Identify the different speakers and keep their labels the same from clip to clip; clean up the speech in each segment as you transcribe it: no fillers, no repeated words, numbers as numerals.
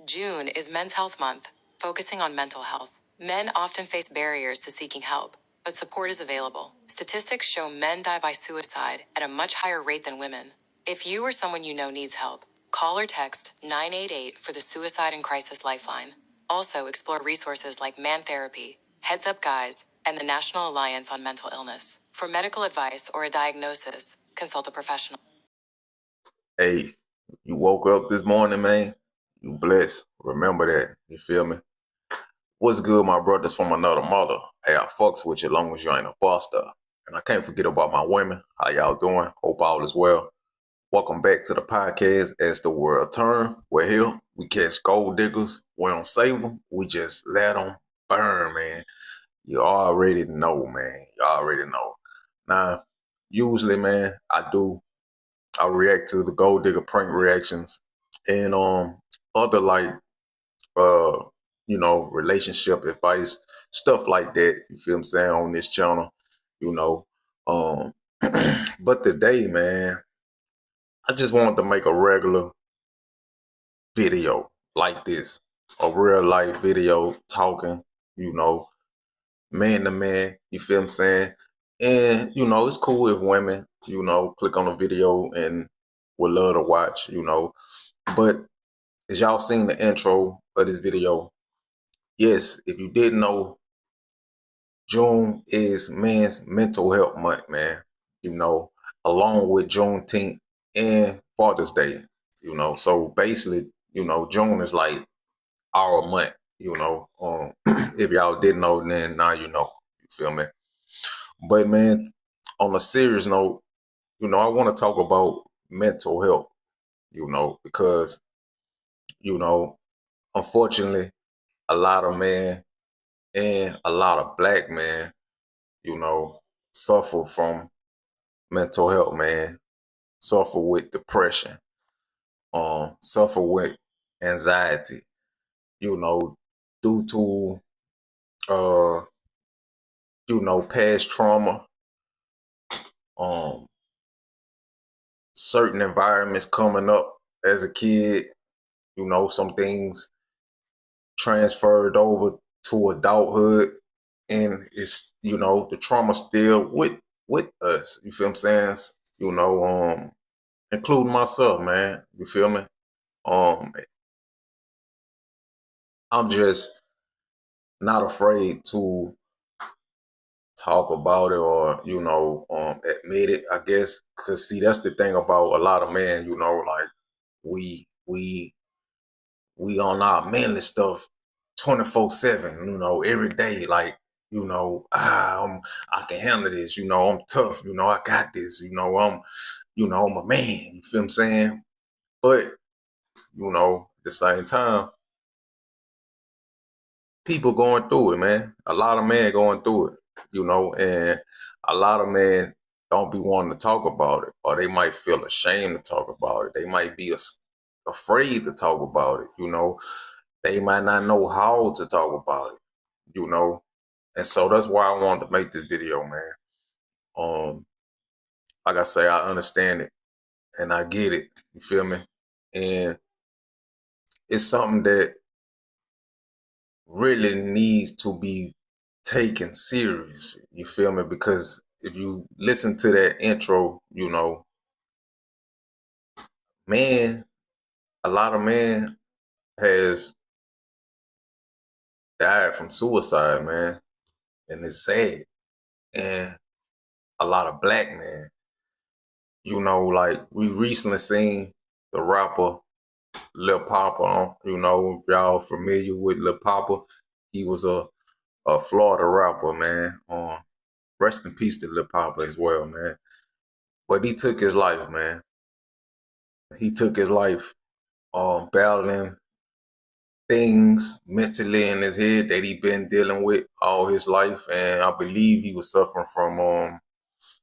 Speaker 1: June is Men's Health Month, focusing on mental health. Men often face barriers to seeking help, but support is available. Statistics show men die by suicide at a much higher rate than women. If you or someone you know needs help, call or text 988 for the Suicide and Crisis Lifeline. Also, explore resources like Man Therapy, Heads Up Guys, and the National Alliance on Mental Illness. For medical advice or a diagnosis, consult a professional.
Speaker 2: Hey, you woke up this morning, man. You blessed. Remember that. You feel me? What's good, my brothers from another mother? Hey, I fucks with you as long as you ain't a buster. And I can't forget about my women. How y'all doing? Hope all is well. Welcome back to the podcast As the World Turn. We're here. We catch gold diggers. We don't save them. We just let them burn, man. You already know, man. You already know. Now, usually, man, I react to the gold digger prank reactions and other like relationship advice, stuff like that. You feel what I'm saying, on this channel, you know. Um but today, man, I just wanted to make a regular video like this. A real life video talking, man to man, you feel what I'm saying? And, it's cool if women, click on the video and would love to watch, But as y'all seen the intro of this video, yes, if you didn't know, June is Men's Mental Health Month, man. Along with Juneteenth and Father's Day, So basically, June is like our month, if y'all didn't know, then now you know. You feel me? But man, on a serious note, I want to talk about mental health, because, unfortunately, a lot of men and a lot of black men, suffer from mental health, man, suffer with depression, suffer with anxiety, due to, past trauma, certain environments coming up as a kid, some things transferred over to adulthood, and it's, the trauma still with us. You feel what I'm saying? Including myself, man. You feel me? I'm just not afraid to talk about it or, admit it, I guess. Cause see, that's the thing about a lot of men, like we on our manly stuff 24/7, every day, like, I can handle this, I'm tough, I got this, I'm a man, you feel what I'm saying? But, at the same time, people going through it, man. A lot of men going through it, and a lot of men don't be wanting to talk about it, or they might feel ashamed to talk about it. They might be afraid to talk about it, They might not know how to talk about it, And so that's why I wanted to make this video, man. Like I say, I understand it and I get it. You feel me? And it's something that really needs to be taken serious. You feel me? Because if you listen to that intro, a lot of men has died from suicide, man. And it's sad. And a lot of black men, like we recently seen the rapper Lil Papa, if y'all familiar with Lil Papa, he was a Florida rapper, man. Rest in peace to Lil Papa as well, man. But he took his life, man. He took his life battling things mentally in his head that he been dealing with all his life. And I believe he was suffering from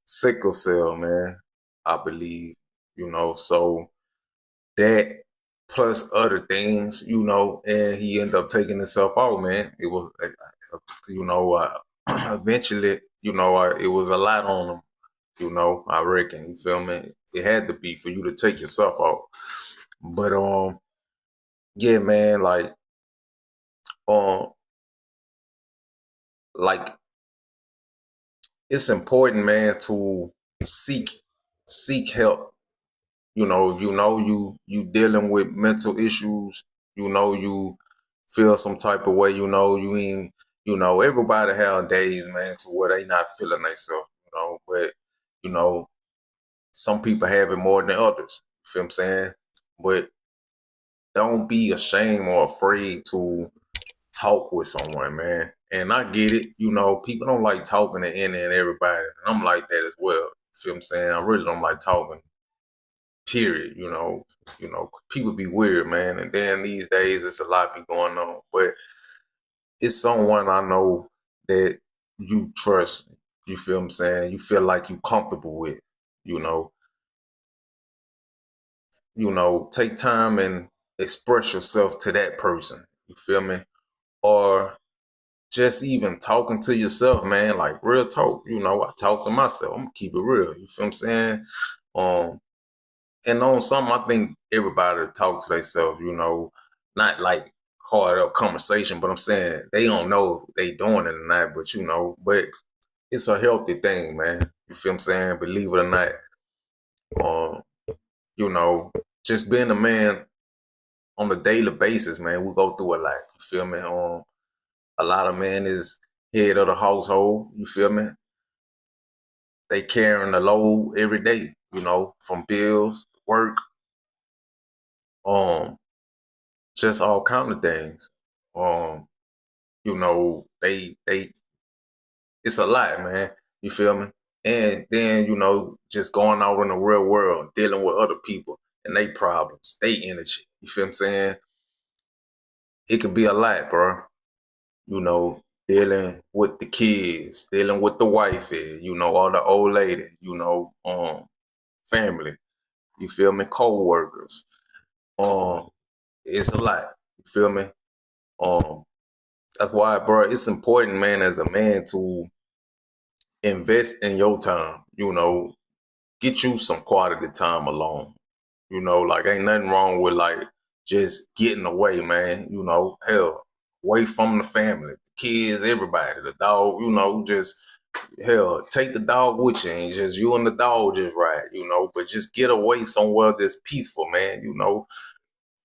Speaker 2: sickle cell, man. I believe, so that plus other things, and he ended up taking himself out, man. It was, eventually, it was a lot on him, I reckon, you feel me? It had to be for you to take yourself out. But yeah, man, um, like it's important, man, to seek seek help. You dealing with mental issues. You feel some type of way. You ain't. Everybody have days, man, to where they not feeling themselves. But you know, some people have it more than others. You feel what I'm saying? But don't be ashamed or afraid to talk with someone, man. And I get it. People don't like talking to any and everybody. And I'm like that as well. You feel what I'm saying? I really don't like talking. Period. People be weird, man. And then these days, it's a lot be going on. But it's someone I know that you trust. You feel what I'm saying? You feel like you comfortable with. You know. Take time and express yourself to that person. You feel me? Or just even talking to yourself, man, like real talk. I talk to myself. I'm gonna keep it real. You feel what I'm saying? Um, and on something, I think everybody talk to themselves. Not like hard up conversation, but I'm saying they don't know if they doing it or not. But it's a healthy thing, man. You feel what I'm saying? Believe it or not, um, you know, just being a man on a daily basis, man, we go through a lot. You feel me? A lot of men is head of the household. You feel me? They carrying the load every day. From bills, work, um, just all kind of things. Um, they it's a lot, man. You feel me? And then just going out in the real world, dealing with other people and they problems, they energy. You feel what I'm saying? It could be a lot, bro. Dealing with the kids, dealing with the wifey, all the old lady, family, you feel me, co-workers. Um, it's a lot. You feel me? Um, that's why, bro, it's important, man, as a man to invest in your time, get you some quality time alone. Like ain't nothing wrong with like just getting away, man. Hell, away from the family, the kids, everybody, the dog. Just hell, take the dog with you, and just you and the dog just ride. But just get away somewhere that's peaceful, man.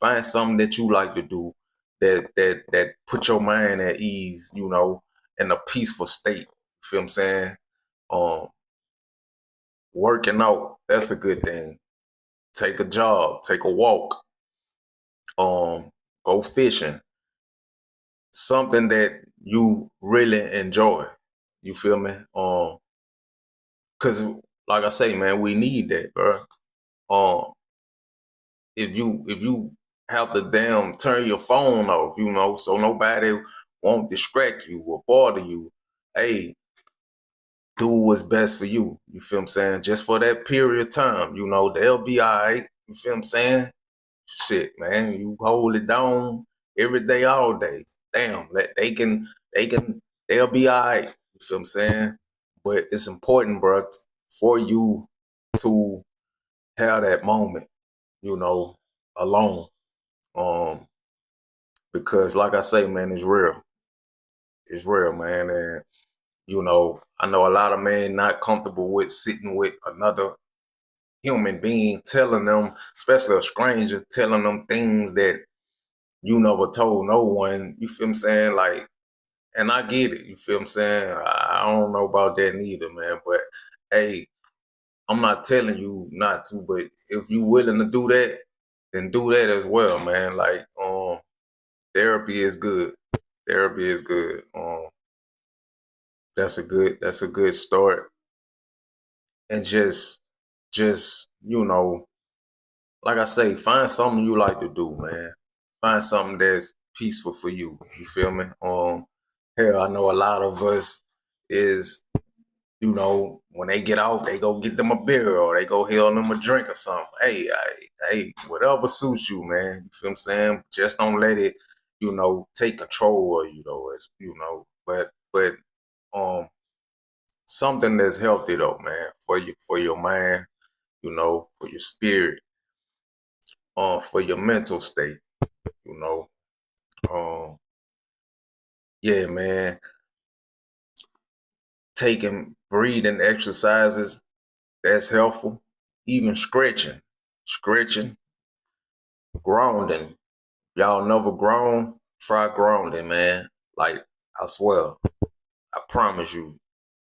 Speaker 2: Find something that you like to do that put your mind at ease. In a peaceful state. You feel what I'm saying? Um, Working out, that's a good thing. Take a jog, take a walk, go fishing, something that you really enjoy. You feel me? Cause like I say, man, we need that, bro. Um, if you have to damn turn your phone off, so nobody won't distract you or bother you. Hey, do what's best for you. You feel what I'm saying? Just for that period of time, they'll be all right. You feel what I'm saying? Shit, man, you hold it down every day, all day. Damn, they'll be all right. You feel what I'm saying? But it's important, bro, for you to have that moment, alone. Um, because like I say, man, it's real. It's real, man. And, I know a lot of men not comfortable with sitting with another human being telling them, especially a stranger, telling them things that you never told no one. You feel what I'm saying? Like, and I get it. You feel what I'm saying? I don't know about that neither, man. But hey, I'm not telling you not to, but if you willing to do that, then do that as well, man. Like, therapy is good. Therapy is good. That's a good start. And just, like I say, find something you like to do, man. Find something that's peaceful for you. You feel me? Hell, I know a lot of us is, when they get out, they go get them a beer or they go hail them a drink or something. Hey, whatever suits you, man. You feel what I'm saying? Just don't let it, take control of you, though. But something that's healthy though, man, for your mind, for your spirit, for your mental state. you know. Yeah, man. Taking breathing exercises, that's helpful. Even stretching, grounding. Y'all never grown? Try grounding, man. Like, I swear, I promise you,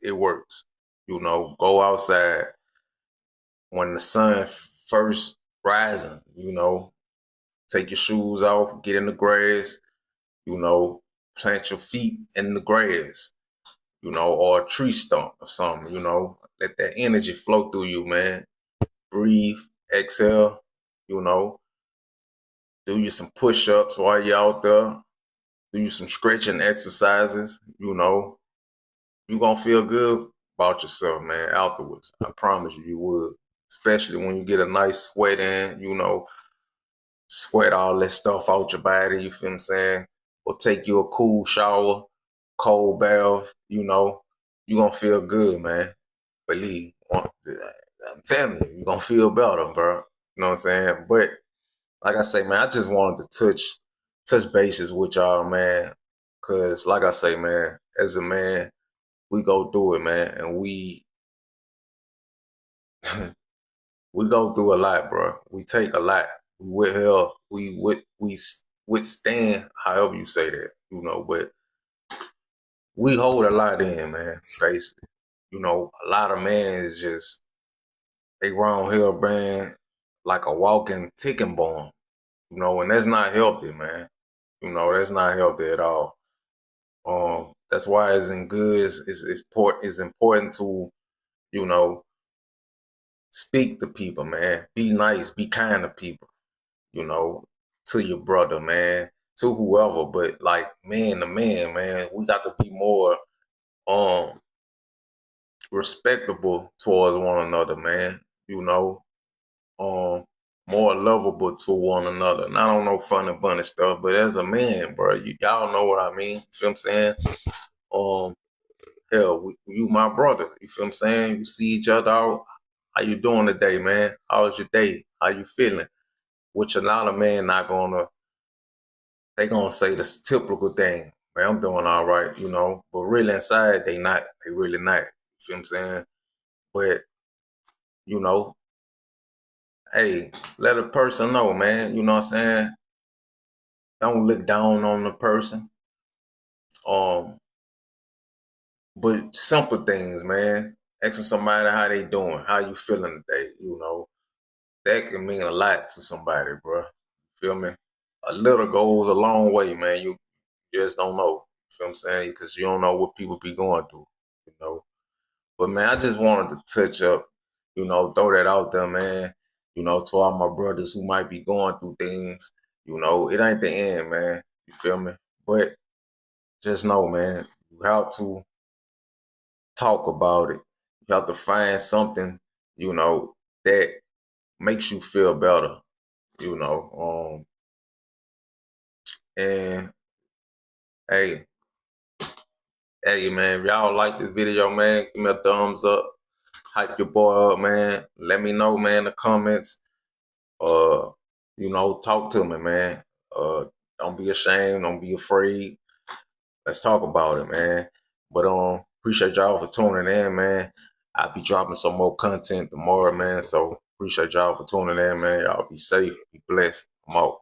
Speaker 2: it works. You know, go outside when the sun first rising, you know, take your shoes off, get in the grass, you know, plant your feet in the grass, you know, or a tree stump or something, you know. Let that energy flow through you, man. Breathe, exhale, you know. Do you some push-ups while you're out there. Do you some stretching exercises, you know. You're going to feel good about yourself, man, afterwards. I promise you, you would. Especially when you get a nice sweat in, you know, sweat all that stuff out your body, you feel what I'm saying? Or take you a cool shower, cold bath, you know, you're going to feel good, man. Believe. I'm telling you, you're going to feel better, bro. You know what I'm saying? But like I say, man, I just wanted to touch bases with y'all, man. Because like I say, man, as a man, we go through it, man. And we go through a lot, bro. We take a lot. We withstand, however you say that, you know, but we hold a lot in, man, basically. You know, a lot of men is just, they around here, man, like a walking ticking bomb, you know, and that's not healthy, man. You know, that's not healthy at all. That's why it's important to, you know, speak to people, man. Be nice, be kind to people, you know, to your brother, man, to whoever, but like man to man, we got to be more respectable towards one another, man. You know, more lovable to one another. And I don't know funny bunny stuff, but as a man, bro, y'all know what I mean. You feel what I'm saying? Hell, you my brother. You feel what I'm saying? You see each other out. How you doing today, man? How's your day? How you feeling? Which a lot of men not gonna, they gonna say the typical thing, man, I'm doing all right, you know. But really inside, they really not. You feel what I'm saying? But, you know, hey, let a person know, man. You know what I'm saying? Don't look down on the person. But simple things, man. Asking somebody how they doing, how you feeling today, you know. That can mean a lot to somebody, bro. Feel me? A little goes a long way, man. You just don't know. Feel what I'm saying? Because you don't know what people be going through, you know. But man, I just wanted to touch up, you know, throw that out there, man. You know, to all my brothers who might be going through things, you know, it ain't the end, man. You feel me? But just know, man, you have to talk about it. You have to find something, you know, that makes you feel better, you know. And hey, man, if y'all like this video, man, give me a thumbs up. Hype your boy up, man. Let me know, man, in the comments. You know, talk to me, man. Don't be ashamed. Don't be afraid. Let's talk about it, man. But appreciate y'all for tuning in, man. I'll be dropping some more content tomorrow, man. So appreciate y'all for tuning in, man. Y'all be safe, be blessed. I'm out.